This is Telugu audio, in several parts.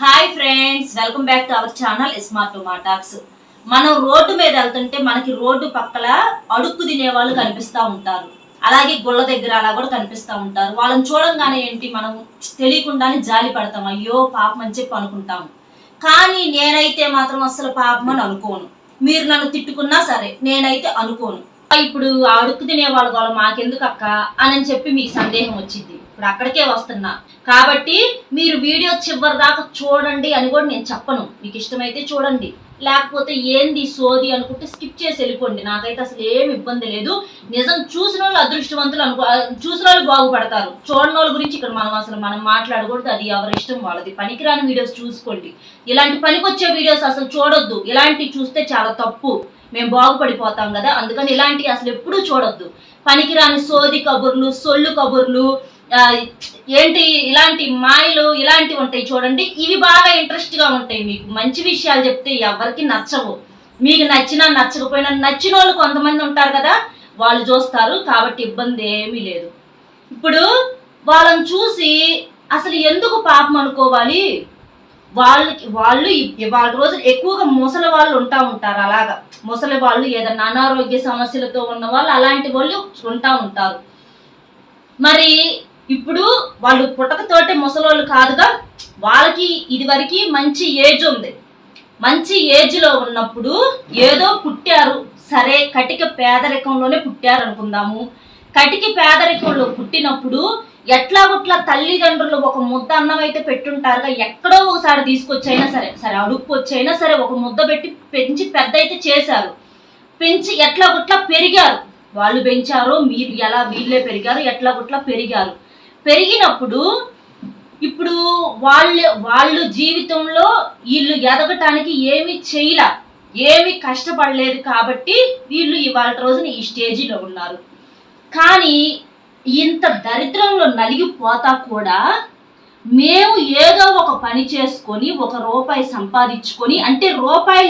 Hi friends, welcome back to our channel smart talks. మనం రోడ్డు మీద వెళ్తుంటే మనకి రోడ్డు పక్కల అడుక్కు తినే వాళ్ళు కనిపిస్తూ ఉంటారు. అలాగే గుళ్ళ దగ్గర అలా కూడా కనిపిస్తూ ఉంటారు. వాళ్ళని చూడంగానే ఏంటి, మనం తెలియకుండానే జాలి పడతాం, అయ్యో పాపం అని చెప్పి అనుకుంటాము. కానీ నేనైతే మాత్రం అసలు పాపం అని అనుకోను. మీరు నన్ను తిట్టుకున్నా సరే నేనైతే అనుకోను. ఇప్పుడు ఆ అడుక్కు తినే వాళ్ళ గోల మాకెందుకు అక్క అని చెప్పి మీకు సందేహం వచ్చింది. ఇప్పుడు అక్కడికే వస్తున్నా కాబట్టి మీరు వీడియో చివరి దాకా చూడండి అని కూడా నేను చెప్పను. మీకు ఇష్టమైతే చూడండి, లేకపోతే ఏంది సోది అనుకుంటే స్కిప్ చేసి వెళ్ళిపోండి. నాకైతే అసలు ఏమి ఇబ్బంది లేదు. నిజం చూసిన వాళ్ళు అదృష్టవంతులు చూసిన వాళ్ళు బాగుపడతారు. చూడని వాళ్ళ గురించి ఇక్కడ మనం మాట్లాడకూడదు. అది ఎవరి ఇష్టం వాళ్ళది. పనికిరాని వీడియోస్ చూసుకోండి. ఇలాంటి పనికొచ్చే వీడియోస్ అసలు చూడొద్దు. ఇలాంటివి చూస్తే చాలా తప్పు. మేము బాగుపడిపోతాం కదా, అందుకని ఇలాంటివి అసలు ఎప్పుడూ చూడొద్దు. పనికిరాని సోది కబుర్లు, సొల్లు కబుర్లు, ఏంటి ఇలాంటి మాయలు ఇలాంటివి ఉంటాయి చూడండి. ఇవి బాగా ఇంట్రెస్ట్ గా ఉంటాయి. మీకు మంచి విషయాలు చెప్తే ఎవరికి నచ్చవు. మీకు నచ్చినా నచ్చకపోయినా నచ్చిన వాళ్ళు కొంతమంది ఉంటారు కదా, వాళ్ళు చూస్తారు. కాబట్టి ఇబ్బంది ఏమీ లేదు. ఇప్పుడు వాళ్ళని చూసి అసలు ఎందుకు పాపం అనుకోవాలి? వాళ్ళు వాళ్ళ రోజు ఎక్కువగా ముసలి వాళ్ళు ఉంటారు. అలాగా ముసలి వాళ్ళు, ఏదైనా అనారోగ్య సమస్యలతో ఉన్న వాళ్ళు, అలాంటి వాళ్ళు ఉంటారు. మరి ఇప్పుడు వాళ్ళు పుట్టకతోటే ముసలోళ్ళు కాదుగా, వాళ్ళకి ఇదివరకు మంచి ఏజ్ ఉంది. మంచి ఏజ్ లో ఉన్నప్పుడు ఏదో పుట్టారు, సరే కటిక పేదరికంలోనే పుట్టారు అనుకుందాము. కటిక పేదరికంలో పుట్టినప్పుడు ఎట్లాగొట్లా తల్లిదండ్రులు ఒక ముద్ద అన్నం అయితే పెట్టుంటారుగా, ఎక్కడో ఒకసారి తీసుకొచ్చైనా సరే అడుక్కు వచ్చైనా సరే ఒక ముద్ద పెట్టి పెంచి పెద్ద అయితే చేశారు. పెంచి ఎట్లాగొట్లా పెరిగారు. వాళ్ళు పెంచారు, మీరు ఎలా వీళ్ళే పెరిగారు, ఎట్లాగొట్లా పెరిగారు. పెరిగినప్పుడు ఇప్పుడు వాళ్ళు జీవితంలో వీళ్ళు ఎదగటానికి ఏమి చేయలే, ఏమి కష్టపడలేదు. కాబట్టి వీళ్ళు ఇవాళ రోజున ఈ స్టేజీలో ఉన్నారు. కానీ ఇంత దరిద్రంలో నలిగిపోతా కూడా మేము ఏదో ఒక పని చేసుకొని ₹1 సంపాదించుకొని, అంటే రూపాయి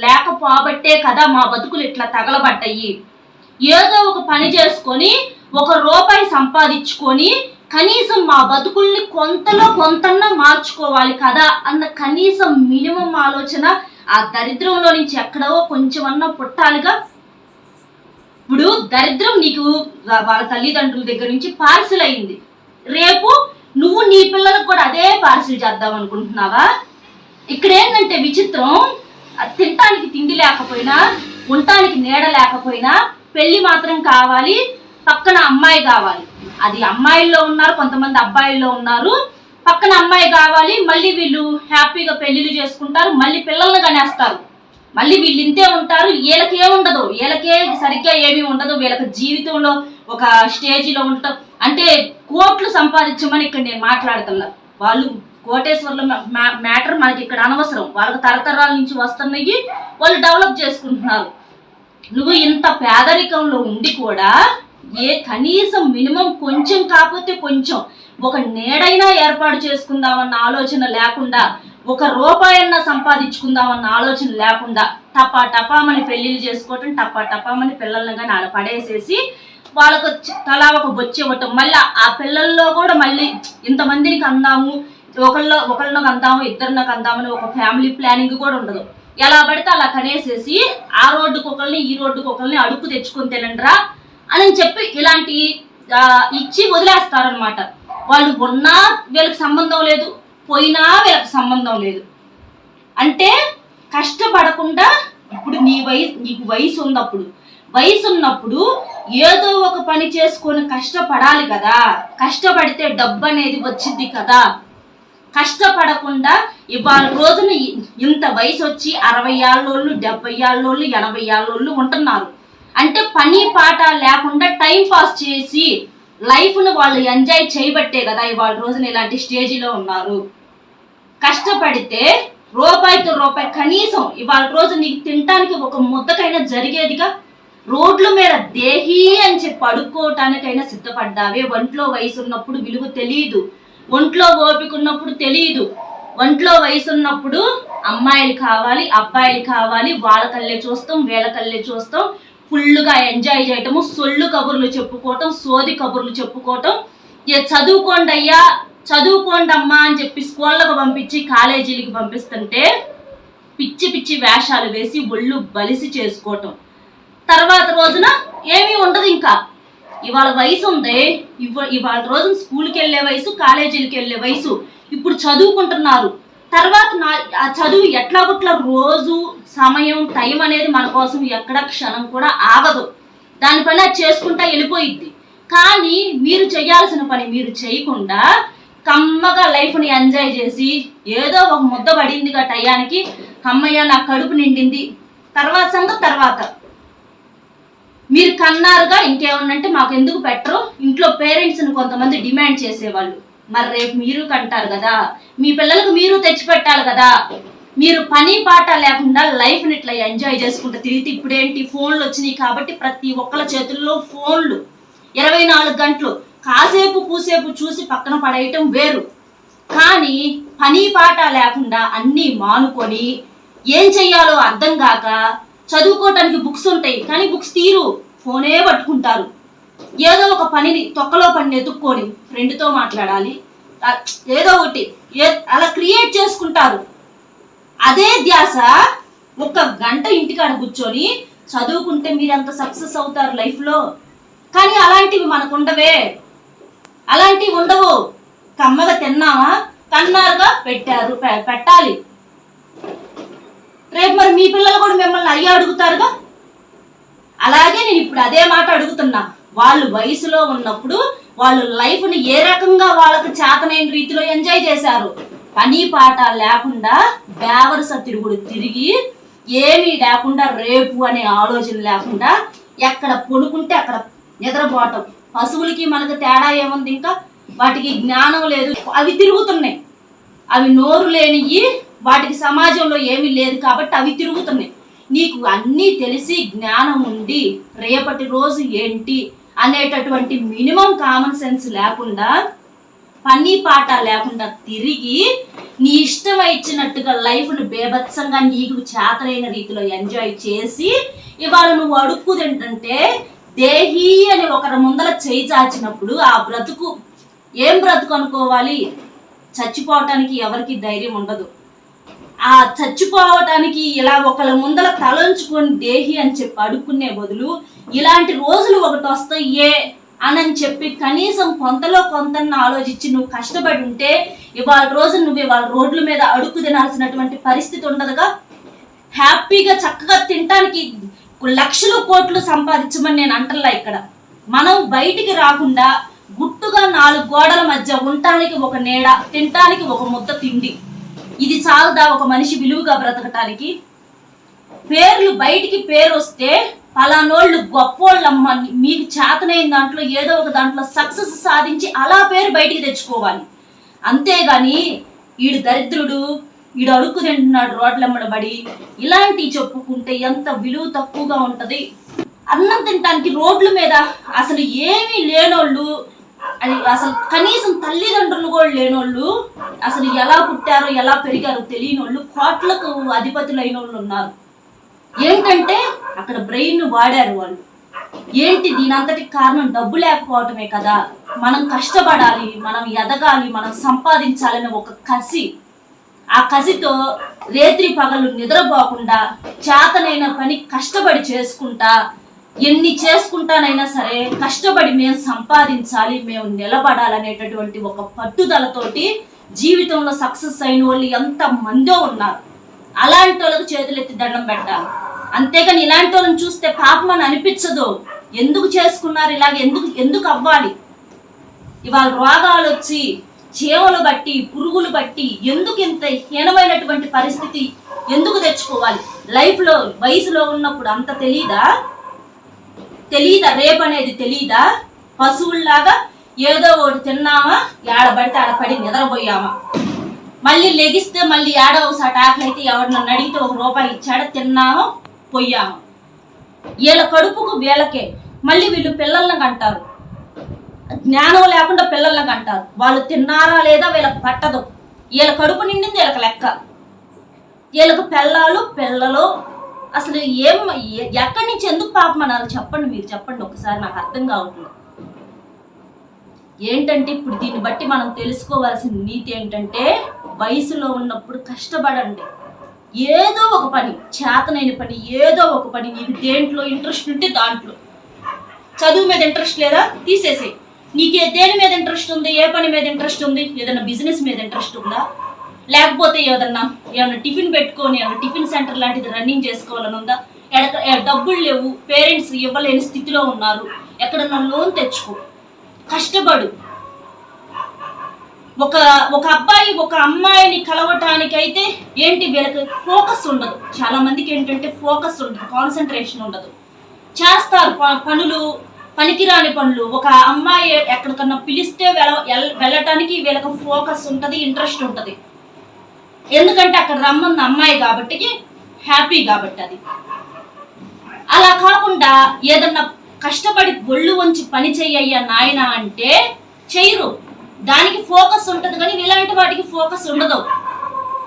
లేకపోబట్టే కదా మా బతుకులు ఇట్లా తగలబడ్డాయి. ఏదో ఒక పని చేసుకొని ₹1 సంపాదించుకొని కనీసం మా బతుకుల్ని కొంతన్నా మార్చుకోవాలి కదా అన్న కనీసం మినిమం ఆలోచన ఆ దరిద్రంలో నుంచి ఎక్కడో కొంచెమన్నా పుట్టాలిగా. ఇప్పుడు దరిద్రం నీకు వాళ్ళ తల్లిదండ్రుల దగ్గర నుంచి పార్సిల్ అయింది. రేపు నువ్వు నీ పిల్లలకు కూడా అదే పార్సిల్ చేద్దాం అనుకుంటున్నావా? ఇక్కడ ఏంటంటే విచిత్రం, తినటానికి తిండి లేకపోయినా, ఉండటానికి నీడ లేకపోయినా పెళ్లి మాత్రం కావాలి, పక్కన అమ్మాయి కావాలి. అది అమ్మాయిల్లో ఉన్నారు, కొంతమంది అబ్బాయిల్లో ఉన్నారు. పక్కన అమ్మాయి కావాలి, మళ్ళీ వీళ్ళు హ్యాపీగా పెళ్లిళ్ళు చేసుకుంటారు, మళ్ళీ పిల్లల్ని కనేస్తారు. మళ్ళీ వీళ్ళు ఇంతే ఉంటారు. వీళ్ళకి ఏముండదు, వీళ్ళకే సరిగ్గా ఏమీ ఉండదు. వీళ్ళకి జీవితంలో ఒక స్టేజీలో ఉండటం అంటే కోట్లు సంపాదించమని ఇక్కడ నేను మాట్లాడుతున్నా. వాళ్ళు కోటేశ్వర్ల మ్యాటర్ మనకి ఇక్కడ అనవసరం. వాళ్ళకి తరతరాల నుంచి వస్తున్నాయి, వాళ్ళు డెవలప్ చేసుకుంటున్నారు. నువ్వు ఇంత పేదరికంలో ఉండి కూడా కనీసం మినిమం కొంచెం కాకపోతే కొంచెం ఒక నీడైనా ఏర్పాటు చేసుకుందామన్న ఆలోచన లేకుండా, ₹1 సంపాదించుకుందామన్న ఆలోచన లేకుండా టపామని పెళ్లిళ్ళు చేసుకోవటం, టపామని పిల్లల్ని కానీ ఆడ పడేసేసి వాళ్ళకు తలా ఒక బొచ్చి ఇవ్వటం. మళ్ళీ ఆ పిల్లల్లో కూడా మళ్ళీ ఇంతమందికి అందాము, ఒకళ్ళకి అందాము, ఇద్దరినకు అందామని ఒక ఫ్యామిలీ ప్లానింగ్ కూడా ఉండదు. ఎలా పడితే అలా కనేసేసి ఆ రోడ్డుకి ఒకరిని ఈ రోడ్డుకి ఒకరిని అడుక్కు తెచ్చుకొని తినండిరా అని చెప్పి ఇలాంటి ఇచ్చి వదిలేస్తారనమాట. వాళ్ళు ఉన్నా వీళ్ళకి సంబంధం లేదు, పోయినా వీళ్ళకి సంబంధం లేదు. అంటే కష్టపడకుండా, ఇప్పుడు నీకు వయసు ఉన్నప్పుడు ఏదో ఒక పని చేసుకొని కష్టపడాలి కదా. కష్టపడితే డబ్బు అనేది వచ్చింది కదా. కష్టపడకుండా ఇవాళ రోజున ఇంత వయసు వచ్చి 60 ఏళ్ళోళ్ళు, 70 ఏళ్ళోళ్ళు, 80 ఏళ్ళోళ్ళు ఉంటున్నారు. అంటే పని పాట లేకుండా టైం పాస్ చేసి లైఫ్ను వాళ్ళు ఎంజాయ్ చేయబట్టే కదా ఇవాళ రోజున ఇలాంటి స్టేజీలో ఉన్నారు. కష్టపడితే ₹1 కనీసం ఇవాళ రోజు నీకు తినటానికి ఒక ముద్దకైనా జరిగేదిగా. రోడ్ల మీద దేహీ అని చెప్పి అడుక్కోవటానికైనా సిద్ధపడ్డావే. ఒంట్లో వయసు ఉన్నప్పుడు విలువ తెలియదు, ఒంట్లో ఓపిక ఉన్నప్పుడు తెలియదు. ఒంట్లో వయసు ఉన్నప్పుడు అమ్మాయిలు కావాలి, అబ్బాయిలు కావాలి, వాళ్ళ కళ్ళే చూస్తాం, వీళ్ళ కళ్ళే చూస్తాం. ఫుల్గా ఎంజాయ్ చేయటము, సొల్లు కబుర్లు చెప్పుకోవటం, సోది కబుర్లు చెప్పుకోవటం. చదువుకోండి అయ్యా, చదువుకోండి అమ్మా అని చెప్పి స్కూళ్ళకు పంపించి కాలేజీలకి పంపిస్తుంటే పిచ్చి పిచ్చి వేషాలు వేసి ఒళ్ళు బలిసి చేసుకోవటం. తర్వాత రోజున ఏమీ ఉండదు. ఇంకా ఇవాళ వయసు ఉంది, ఇవాళ రోజున స్కూల్కి వెళ్ళే వయసు, కాలేజీలకి వెళ్ళే వయసు, ఇప్పుడు చదువుకుంటున్నారు. తర్వాత ఆ చదువు ఎట్లాగొట్లా రోజు సమయం టైం అనేది మన కోసం ఎక్కడ క్షణం కూడా ఆగదు. దానిపైన చేసుకుంటా వెళ్ళిపోయిద్ది. కానీ మీరు చేయాల్సిన పని మీరు చేయకుండా కమ్మగా లైఫ్ని ఎంజాయ్ చేసి ఏదో ఒక ముద్ద పడిందిగా టయానికి, అమ్మయ్య నా కడుపు నిండింది, తర్వాత సంగతి తర్వాత. మీరు కన్నారుగా ఇంకేమన్నంటే మాకు ఎందుకు పెట్టరు, ఇంట్లో పేరెంట్స్ని కొంతమంది డిమాండ్ చేసేవాళ్ళు. మరి రేపు మీరు కంటారు కదా, మీ పిల్లలకు మీరు తెచ్చిపెట్టాలి కదా. మీరు పని పాట లేకుండా లైఫ్ని ఇట్లా ఎంజాయ్ చేసుకుంటూ తిరిగితే ఇప్పుడేంటి ఫోన్లు వచ్చినాయి కాబట్టి ప్రతి ఒక్కళ్ళ చేతుల్లో ఫోన్లు 24 గంటలు. కాసేపు కూసేపు చూసి పక్కన పడేయటం వేరు, కానీ పని పాట లేకుండా అన్నీ మానుకొని ఏం చెయ్యాలో అర్థం కాక చదువుకోవటానికి బుక్స్ ఉంటాయి కానీ బుక్స్ తీరు, ఫోనే పట్టుకుంటారు. ఏదో ఒక పనిని తొక్కలో పని ఎత్తుక్కొని ఫ్రెండ్తో మాట్లాడాలి, ఏదో ఒకటి అలా క్రియేట్ చేసుకుంటారు. అదే ధ్యాస ఒక గంట ఇంటికాడ కూర్చొని చదువుకుంటే మీరు ఎంత సక్సెస్ అవుతారు లైఫ్లో. కానీ అలాంటివి మనకు ఉండవే, అలాంటివి ఉండవు. కమ్మగా తిన్నామా, కన్నారుగా పెట్టారు, పెట్టాలి. రేపు మరి మీ పిల్లలు కూడా మిమ్మల్ని అయ్యి అడుగుతారుగా. అలాగే నేను ఇప్పుడు అదే మాట అడుగుతున్నా. వాళ్ళు వయసులో ఉన్నప్పుడు వాళ్ళు లైఫ్ని ఏ రకంగా వాళ్ళకి చేతనైన రీతిలో ఎంజాయ్ చేశారు. పని పాట లేకుండా బేవరస తిరుగుడు తిరిగి ఏమీ లేకుండా, రేపు అనే ఆలోచన లేకుండా ఎక్కడ పడుకుంటే అక్కడ నిద్రపోవటం. పశువులకి మనకు తేడా ఏముంది? ఇంకా వాటికి జ్ఞానం లేదు, అవి తిరుగుతున్నాయి. అవి నోరు లేనివి, వాటికి సమాజంలో ఏమీ లేదు కాబట్టి అవి తిరుగుతున్నాయి. నీకు అన్నీ తెలిసి జ్ఞానం ఉండి రేపటి రోజు ఏంటి అనేటటువంటి మినిమం కామన్ సెన్స్ లేకుండా, పని పాట లేకుండా తిరిగి నీ ఇష్టం ఇచ్చినట్టుగా లైఫ్ను బేభత్సంగా నీకు చేతనైన రీతిలో ఎంజాయ్ చేసి ఇవాళ నువ్వు అడుక్కు తింటుంటే దేహి అని ఒకరి ముందర చేయి చాచినప్పుడు ఆ బ్రతుకు ఏం బ్రతుకు అనుకోవాలి? చచ్చిపోవటానికి ఎవరికి ధైర్యం ఉండదు. ఆ చచ్చిపోవటానికి ఇలా ఒకళ్ళ ముందర తలంచుకొని దేహి అని చెప్పి అడుక్కునే బదులు ఇలాంటి రోజులు ఒకటి వస్తాయే అని చెప్పి కనీసం కొంతలో కొంత ఆలోచించి నువ్వు కష్టపడి ఉంటే ఇవాళ రోజు నువ్వు ఇవాళ రోడ్ల మీద అడుక్కు తినాల్సినటువంటి పరిస్థితి ఉండదుగా. హ్యాపీగా చక్కగా తినటానికి లక్షలు కోట్లు సంపాదించమని నేను అంటల్లా. ఇక్కడ మనం బయటికి రాకుండా గుట్టుగా 4 గోడల మధ్య ఉండటానికి ఒక నీడ, తినటానికి ఒక ముద్ద తిండి, ఇది చాలదా ఒక మనిషి విలువగా బ్రతకటానికి? పేర్లు బయటికి పేరు వస్తే పలానోళ్ళు గొప్పోళ్ళమ్మ, మీకు చేతనైన దాంట్లో ఏదో ఒక దాంట్లో సక్సెస్ సాధించి అలా పేరు బయటికి తెచ్చుకోవాలి. అంతేగాని ఈడు దరిద్రుడు, ఈడు అడుక్కు తింటున్నాడు రోడ్లెమ్మడబడి ఇలాంటివి చెప్పుకుంటే ఎంత విలువ తక్కువగా ఉంటుంది. అన్నం తినటానికి రోడ్ల మీద అసలు ఏమీ లేనోళ్ళు, అది అసలు కనీసం తల్లిదండ్రులు కూడా లేనోళ్ళు, అసలు ఎలా పుట్టారో ఎలా పెరిగారో తెలియనోళ్ళు కోట్లకు అధిపతులైన వాళ్ళు ఉన్నారు. ఏంటంటే అక్కడ బ్రెయిన్ వాడారు వాళ్ళు. ఏంటి దీనంతటి కారణం? డబ్బు లేకపోవటమే కదా. మనం కష్టపడాలి, మనం ఎదగాలి, మనం సంపాదించాలని ఒక కసి, ఆ కసితో రేత్రి పగలు నిద్రపోకుండా చేతనైన పని కష్టపడి చేసుకుంటా, ఎన్ని చేసుకుంటానైనా సరే కష్టపడి మేము సంపాదించాలి, మేము నిలబడాలనేటటువంటి ఒక పట్టుదలతోటి జీవితంలో సక్సెస్ అయిన వాళ్ళు ఎంత మందో ఉన్నారు. అలాంటి వాళ్ళకు చేతులెత్తి దండం పెట్టాలి. అంతేగాని ఇలాంటి వాళ్ళని చూస్తే పాపం అని అనిపించదు. ఎందుకు చేసుకున్నారు ఇలాగ, ఎందుకు అవ్వాలి? ఇవాళ రోగాలు వచ్చి చీమలు బట్టి పురుగులు బట్టి ఎందుకు ఇంత హీనమైనటువంటి పరిస్థితి ఎందుకు తెచ్చుకోవాలి? లైఫ్లో వయసులో ఉన్నప్పుడు అంత తెలీదా? రేపు అనేది తెలీదా? పశువుల్లాగా ఏదో ఒకటి తిన్నామా, ఏడబడితే ఆడపడి నిద్రపోయామా, మళ్ళీ లెగిస్తే మళ్ళీ ఏడో ఒకసారి ఆకలి అయితే ఎవరినన్ను అడిగితే ₹1 ఇచ్చాడో తిన్నామో పోయామా. వీళ్ళ కడుపుకు వీళ్ళకే. మళ్ళీ వీళ్ళు పిల్లల్ని కంటారు, జ్ఞానం లేకుండా పిల్లల్ని కంటారు. వాళ్ళు తిన్నారా లేదా వీళ్ళకి పట్టదు. వీళ్ళ కడుపు నిండింది వీళ్ళకి లెక్క. వీళ్ళకు పిల్లలు అసలు ఎక్కడి నుంచి ఎందుకు పాపమనాలి చెప్పండి, మీరు చెప్పండి ఒకసారి, నాకు అర్థం కావట్లేదు. ఏంటంటే ఇప్పుడు దీన్ని బట్టి మనం తెలుసుకోవాల్సిన నీతి ఏంటంటే, వయసులో ఉన్నప్పుడు కష్టపడండి. ఏదో ఒక పని, చేతనైన పని, ఏదో ఒక పని. నీకు దేంట్లో ఇంట్రెస్ట్ ఉంటే దాంట్లో. చదువు మీద ఇంట్రెస్ట్ లేదా, తీసేసి. నీకు దేని మీద ఇంట్రెస్ట్ ఉంది, ఏ పని మీద ఇంట్రెస్ట్ ఉంది? ఏదైనా బిజినెస్ మీద ఇంట్రెస్ట్ ఉందా? లేకపోతే ఏమన్నా టిఫిన్ పెట్టుకొని ఏమన్నా టిఫిన్ సెంటర్ లాంటిది రన్నింగ్ చేసుకోవాలని ఉందా? డబ్బులు లేవు, పేరెంట్స్ ఇవ్వలేని స్థితిలో ఉన్నారు, ఎక్కడన్నా లోన్ తెచ్చుకో, కష్టపడు. ఒక అబ్బాయి ఒక అమ్మాయిని కలవటానికైతే ఏంటి, వీళ్ళకి ఫోకస్ ఉండదు. చాలా మందికి ఏంటంటే ఫోకస్ ఉండదు, కాన్సన్ట్రేషన్ ఉండదు. చేస్తారు పనులు, పనికిరాని పనులు. ఒక అమ్మాయి ఎక్కడికన్నా పిలిస్తే వెళ్ళటానికి వీళ్ళకి ఫోకస్ ఉంటుంది, ఇంట్రెస్ట్ ఉంటుంది. ఎందుకంటే అక్కడ రమ్మన్న అమ్మాయి కాబట్టి, హ్యాపీ కాబట్టి. అది అలా కాకుండా ఏదన్నా కష్టపడి ఒళ్ళు వంచి పని చెయ్యయ్యా నాయన అంటే చెయ్యరు. దానికి ఫోకస్ ఉంటుంది, కానీ ఇలాంటి వాటికి ఫోకస్ ఉండదు.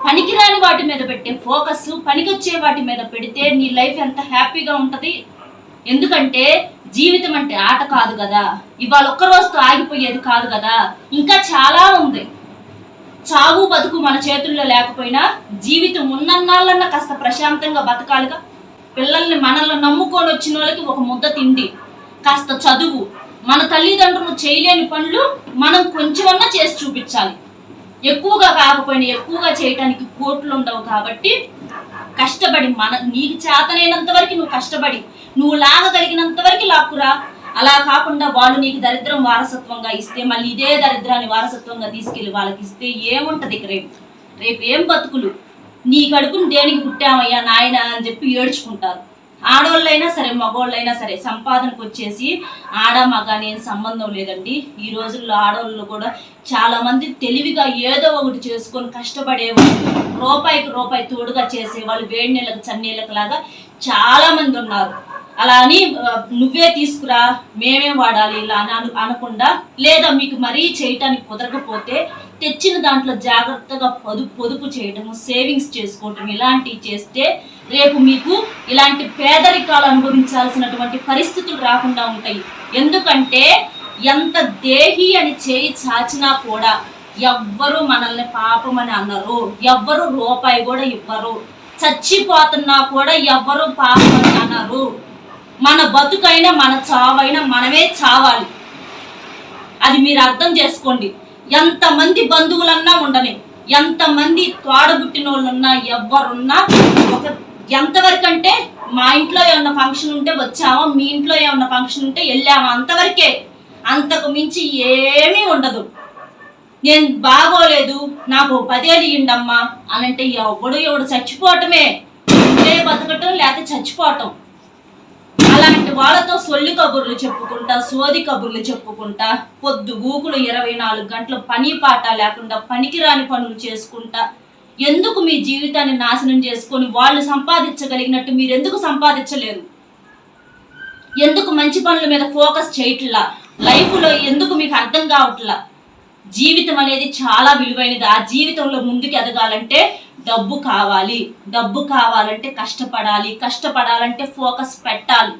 పనికిరాని వాటి మీద పెట్టే ఫోకస్ పనికొచ్చే వాటి మీద పెడితే నీ లైఫ్ ఎంత హ్యాపీగా ఉంటుంది. ఎందుకంటే జీవితం అంటే ఆట కాదు కదా, ఇవాళ ఒక్క రోజుతో ఆగిపోయేది కాదు కదా, ఇంకా చాలా ఉంది. చావు బతుకు మన చేతుల్లో లేకపోయినా జీవితం ఉన్నన్నాళ్ళన్నా కాస్త ప్రశాంతంగా బతకాలిగా. పిల్లల్ని మనల్ని నమ్ముకొని వచ్చిన వాళ్ళకి ఒక ముద్ద తిండి, కాస్త చదువు, మన తల్లిదండ్రులు చేయలేని పనులు మనం కొంచెమన్నా చేసి చూపించాలి. ఎక్కువగా కాకపోయినా ఎక్కువగా చేయటానికి కోట్లు ఉండవు కాబట్టి కష్టపడి నీకు చేతనైనంత వరకు నువ్వు కష్టపడి నువ్వు లాగగలిగినంత వరకు లాక్కురా. అలా కాకుండా వాళ్ళు నీకు దరిద్రం వారసత్వంగా ఇస్తే మళ్ళీ ఇదే దరిద్రాన్ని వారసత్వంగా తీసుకెళ్ళి వాళ్ళకి ఇస్తే ఏముంటది ఇక రేపు ఏం బతుకులు? నీ కడుపుని దేనికి పుట్టామయ్యా నాయన అని చెప్పి ఏడ్చుకుంటారు. ఆడవాళ్ళైనా సరే మగవాళ్ళైనా సరే సంపాదనకు వచ్చేసి ఆడ మగ నేను సంబంధం లేదండి. ఈ రోజుల్లో ఆడవాళ్ళు కూడా చాలా మంది తెలివిగా ఏదో ఒకటి చేసుకొని కష్టపడేవాళ్ళు, రూపాయికి రూపాయి తోడుగా చేసేవాళ్ళు, వేడి నీళ్ళకి చన్నీళ్ళకి లాగా చాలా మంది ఉన్నారు. అలా అని నువ్వే తీసుకురా మేమే వాడాలి ఇలా అని అనకుండా, లేదా మీకు మరీ చేయటానికి కుదరకపోతే తెచ్చిన దాంట్లో జాగ్రత్తగా పొదుపు చేయటము, సేవింగ్స్ చేసుకోవటం, ఇలాంటివి చేస్తే రేపు మీకు ఇలాంటి పేదరికాలు అనుభవించాల్సినటువంటి పరిస్థితులు రాకుండా ఉంటాయి. ఎందుకంటే ఎంత దేహి అని చేయి చాచినా కూడా ఎవ్వరూ మనల్ని పాపమని అన్నారు, ఎవ్వరు రూపాయి కూడా ఇవ్వరు. చచ్చిపోతున్నా కూడా ఎవ్వరూ పాపమని అన్నారు. మన బతుకైనా మన చావైనా మనమే చావాలి. అది మీరు అర్థం చేసుకోండి. ఎంతమంది బంధువులన్నా ఉండని, ఎంతమంది తోడబుట్టిన వాళ్ళున్నా ఎవ్వరున్నా ఎంతవరకు అంటే మా ఇంట్లో ఏమన్నా ఫంక్షన్ ఉంటే వచ్చామా, మీ ఇంట్లో ఏమన్నా ఫంక్షన్ ఉంటే వెళ్ళామా, అంతవరకే. అంతకు మించి ఏమీ ఉండదు. నేను బాగోలేదు నాకు 10 ఏళ్ళు ఇయ్యండమ్మా అని అంటే ఎవడు చచ్చిపోవటమే, ఉంటే బతకటం లేకపోతే చచ్చిపోవటం. అలాంటి వాళ్ళతో సొల్లి కబుర్లు చెప్పుకుంటా, సోది కబుర్లు చెప్పుకుంటా, పొద్దు గూకులు 24 గంటలు పని పాట లేకుండా పనికిరాని పనులు చేసుకుంటా ఎందుకు మీ జీవితాన్ని నాశనం చేసుకొని వాళ్ళు సంపాదించగలిగినట్టు మీరు ఎందుకు సంపాదించలేరు? ఎందుకు మంచి పనుల మీద ఫోకస్ చేయట్లా? లైఫ్లో ఎందుకు మీకు అర్థం కావట్లా? జీవితం అనేది చాలా విలువైనది. ఆ జీవితంలో ముందుకు ఎదగాలంటే డబ్బు కావాలి, డబ్బు కావాలంటే కష్టపడాలి, కష్టపడాలంటే ఫోకస్ పెట్టాలి,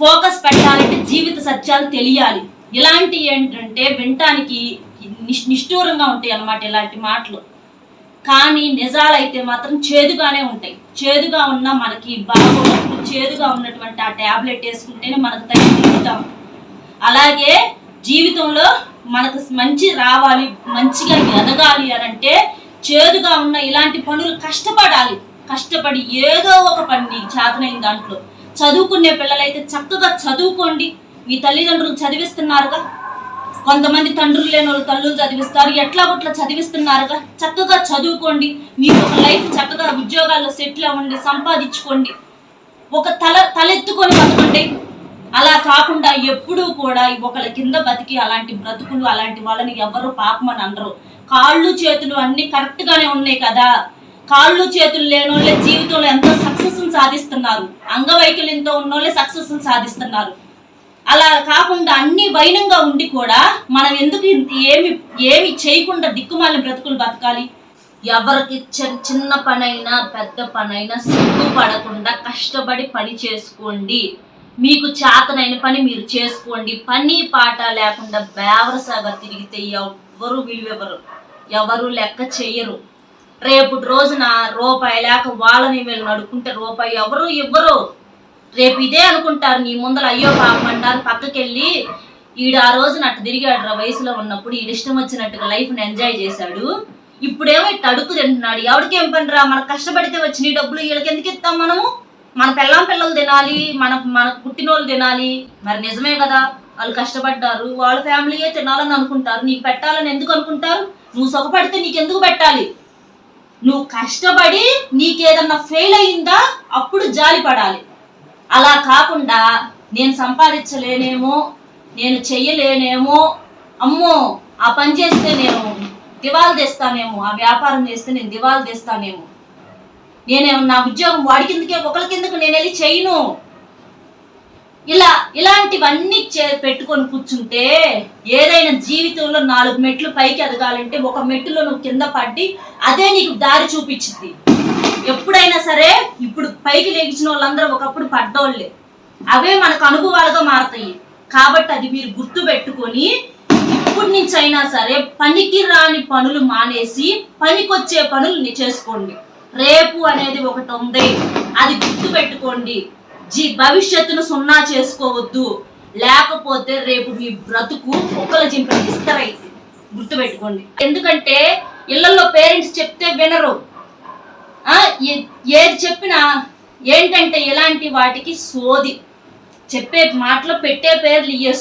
ఫోకస్ పెట్టాలంటే జీవిత సత్యాలు తెలియాలి. ఇలాంటి ఏంటంటే వినటానికి నిష్ఠూరంగా ఉంటాయి అన్నమాట ఇలాంటి మాటలు. కానీ నిజాలైతే మాత్రం చేదుగానే ఉంటాయి. చేదుగా ఉన్న మనకి బాగోనప్పుడు చేదుగా ఉన్నటువంటి ఆ ట్యాబ్లెట్ వేసుకుంటేనే మనకు తగ్గుతాం. అలాగే జీవితంలో మనకు మంచి రావాలి, మంచిగా ఎదగాలి అని అంటే చేదుగా ఉన్న ఇలాంటి పనులు కష్టపడాలి. కష్టపడి ఏదో ఒక పని నీకు చేతనైన దాంట్లో చదువుకునే పిల్లలైతే చక్కగా చదువుకోండి. మీ తల్లిదండ్రులు చదివిస్తున్నారుగా, కొంతమంది తండ్రులు లేని వాళ్ళు తల్లులు చదివిస్తారు, ఎట్లా కొట్లా చదివిస్తున్నారుగా. చక్కగా చదువుకోండి, మీకు ఒక లైఫ్ చక్కగా ఉద్యోగాల్లో సెటిల్ అవ్వండి, సంపాదించుకోండి, ఒక తలెత్తుకొని బతకండి. అలా కాకుండా ఎప్పుడూ కూడా ఒకళ్ళ కింద బతికి అలాంటి బ్రతుకులు అలాంటి వాళ్ళని ఎవరు పాపమని అనరు. కాళ్ళు చేతులు అన్ని కరెక్ట్ గానే ఉన్నాయి కదా. కాళ్ళు చేతులు లేని వాళ్ళే జీవితంలో ఎంతో సక్సెస్ సాధిస్తున్నారు, అంగవైకల్యంతో ఉన్నోళ్ళే సక్సెస్ సాధిస్తున్నారు. అలా కాకుండా అన్ని వైనంగా ఉండి కూడా మనం ఎందుకు ఏమి చేయకుండా దిక్కుమాలిన బ్రతుకులు బతకాలి? ఎవరికి చిన్న పనైనా పెద్ద పనైనా సిగ్గుపడకుండా కష్టపడి పని చేసుకోండి. మీకు చేతనైన పని మీరు చేసుకోండి. పని పాట లేకుండా బేవరసాగా తిరిగితే ఎవరు విలువెవరు, ఎవరు లెక్క చెయ్యరు. రేపు రోజున రూపాయి లేక వాళ్ళని వీళ్ళు నడుకుంటే రూపాయి ఎవరు ఇవ్వరు. రేపు ఇదే అనుకుంటారు నీ ముందర, అయ్యో పాపం అంటారు. పక్కకెళ్ళి ఈడు ఆ రోజున అట్టు తిరిగాడు రా వయసులో ఉన్నప్పుడు, ఈడు ఇష్టం వచ్చినట్టుగా లైఫ్ని ఎంజాయ్ చేశాడు. ఇప్పుడేమో ఇట్టు అడుగు తింటున్నాడు. ఎవరికేం పని రా, మనకు కష్టపడితే వచ్చిన డబ్బులు వీళ్ళకి ఎందుకు ఇస్తాం మనము? మన పిల్లలు తినాలి, మన పుట్టినోళ్ళు తినాలి. మరి నిజమే కదా, వాళ్ళు కష్టపడ్డారు, వాళ్ళ ఫ్యామిలీయే తినాలని అనుకుంటారు. నీకు పెట్టాలని ఎందుకు అనుకుంటారు? నువ్వు సుఖపడితే నీకెందుకు పెట్టాలి? నువ్వు కష్టపడి నీకేదన్నా ఫెయిల్ అయిందా అప్పుడు జాలి పడాలి. అలా కాకుండా నేను సంపాదించలేనేమో, నేను చెయ్యలేనేమో, అమ్మో ఆ పని చేస్తే నేను దివాలు తెస్తానేమో, ఆ వ్యాపారం చేస్తే నేను దివాలు తెస్తానేమో, నేనేమో నా ఉద్యోగం వాడి కిందకే ఒకరి కిందకు నేను వెళ్ళి చెయ్యను, ఇలాంటివన్నీ పెట్టుకొని కూర్చుంటే ఏదైనా జీవితంలో 4 మెట్లు పైకి ఎదగాలంటే ఒక మెట్టులో నువ్వు కింద పడి అదే నీకు దారి చూపించింది. ఎప్పుడైనా సరే ఇప్పుడు పైకి లేచిన వాళ్ళందరూ ఒకప్పుడు పడ్డోళ్ళే, అవే మనకు అనుభవాలుగా మారతాయి. కాబట్టి అది మీరు గుర్తు పెట్టుకొని ఇప్పటి నుంచి అయినా సరే పనికి రాని పనులు మానేసి పనికొచ్చే పనులు చేసుకోండి. రేపు అనేది ఒకటి ఉంది, అది గుర్తు పెట్టుకోండి. భవిష్యత్తును సున్నా చేసుకోవద్దు, లేకపోతే రేపు మీ బ్రతుకు ఒక్కల జింపని ఇస్తరైంది. గుర్తు పెట్టుకోండి. ఎందుకంటే ఇళ్లలో పేరెంట్స్ చెప్తే వినరు. ఏది చెప్పినా ఏంటంటే ఇలాంటి వాటికి సోది చెప్పే మాటలు, పెట్టే పేర్లు ఇయ్యే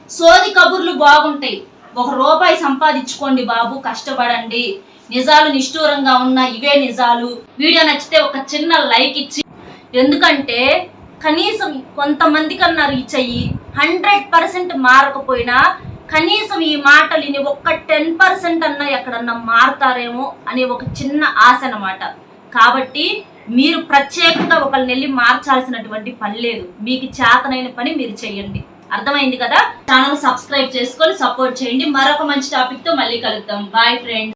సోది కబుర్లు బాగుంటాయి. 1 రూపాయి సంపాదించుకోండి బాబు, కష్టపడండి. నిజాలు నిష్ఠూరంగా ఉన్న ఇవే నిజాలు. వీడియో నచ్చితే ఒక చిన్న లైక్ ఇచ్చి, ఎందుకంటే కనీసం కొంతమంది కన్నా రీచ్ అయ్యి 100% మారకపోయినా కనీసం ఈ మాటలిని ఒక్క 10% అన్నా ఎక్కడన్నా మారుతారేమో అనే ఒక చిన్న ఆశ అన్నమాట. కాబట్టి మీరు ప్రత్యేకంగా ఒకరిని వెళ్ళి మార్చాల్సినటువంటి పని లేదు. మీకు చేతనైన పని మీరు చెయ్యండి. అర్థమైంది కదా? ఛానల్ సబ్స్క్రైబ్ చేసుకొని సపోర్ట్ చేయండి. మరొక మంచి టాపిక్ తో మళ్ళీ కలుద్దాం. Bye friends.